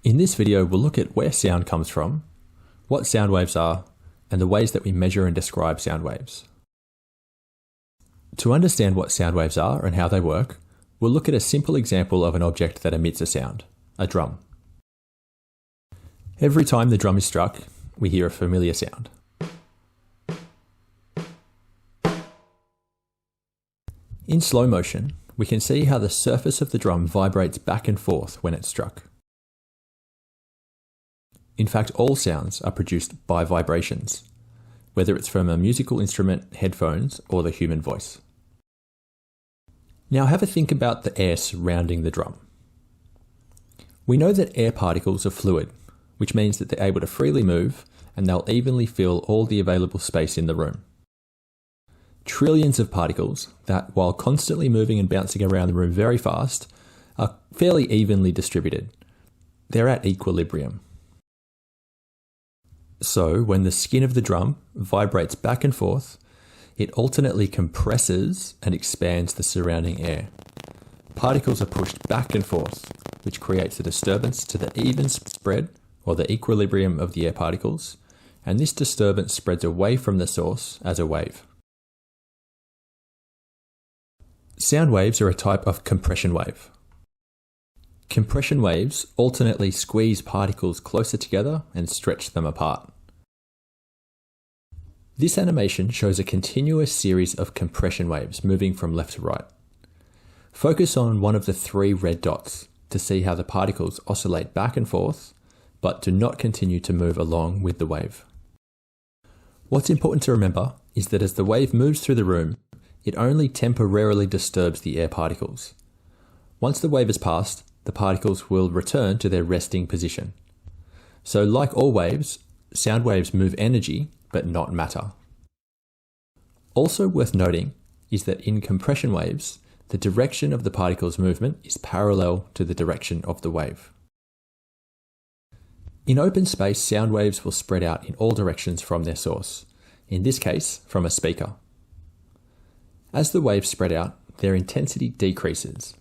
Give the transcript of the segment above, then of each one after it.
In this video, we'll look at where sound comes from, what sound waves are, and the ways that we measure and describe sound waves. To understand what sound waves are and how they work, we'll look at a simple example of an object that emits a sound, a drum. Every time the drum is struck, we hear a familiar sound. In slow motion, we can see how the surface of the drum vibrates back and forth when it's struck. In fact, all sounds are produced by vibrations, whether it's from a musical instrument, headphones, or the human voice. Now have a think about the air surrounding the drum. We know that air particles are fluid, which means that they're able to freely move and they'll evenly fill all the available space in the room. Trillions of particles that, while constantly moving and bouncing around the room very fast, are fairly evenly distributed. They're at equilibrium. So, when the skin of the drum vibrates back and forth, it alternately compresses and expands the surrounding air. Particles are pushed back and forth, which creates a disturbance to the even spread, or the equilibrium of the air particles, and this disturbance spreads away from the source as a wave. Sound waves are a type of compression wave. Compression waves alternately squeeze particles closer together and stretch them apart. This animation shows a continuous series of compression waves moving from left to right. Focus on one of the three red dots to see how the particles oscillate back and forth, but do not continue to move along with the wave. What's important to remember is that as the wave moves through the room, it only temporarily disturbs the air particles. Once the wave has passed, the particles will return to their resting position. So like all waves, sound waves move energy, but not matter. Also worth noting is that in compression waves, the direction of the particle's movement is parallel to the direction of the wave. In open space, sound waves will spread out in all directions from their source, in this case, from a speaker. As the waves spread out, their intensity decreases.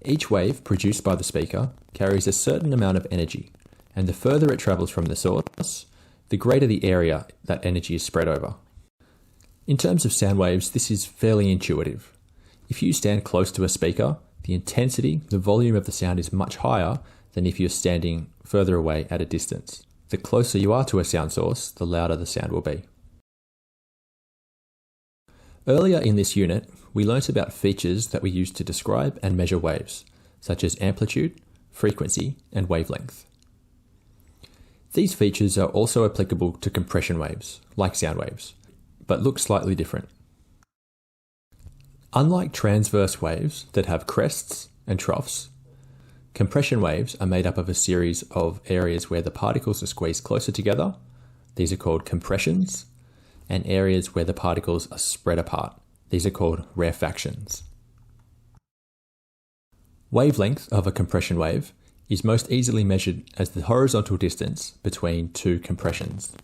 Each wave produced by the speaker carries a certain amount of energy, and the further it travels from the source, the greater the area that energy is spread over. In terms of sound waves, this is fairly intuitive. If you stand close to a speaker, the intensity, the volume of the sound is much higher than if you're standing further away at a distance. The closer you are to a sound source, the louder the sound will be. Earlier in this unit, we learnt about features that we use to describe and measure waves, such as amplitude, frequency, and wavelength. These features are also applicable to compression waves, like sound waves, but look slightly different. Unlike transverse waves that have crests and troughs, compression waves are made up of a series of areas where the particles are squeezed closer together. These are called compressions, and areas where the particles are spread apart. These are called rarefactions. Wavelength of a compression wave is most easily measured as the horizontal distance between two compressions.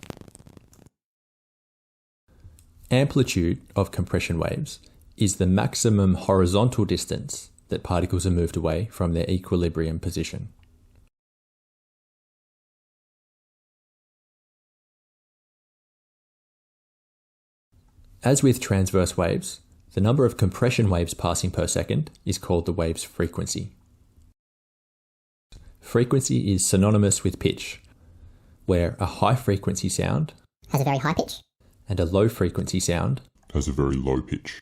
Amplitude of compression waves is the maximum horizontal distance that particles are moved away from their equilibrium position. As with transverse waves, the number of compression waves passing per second is called the wave's frequency. Frequency is synonymous with pitch, where a high frequency sound has a very high pitch and a low frequency sound has a very low pitch.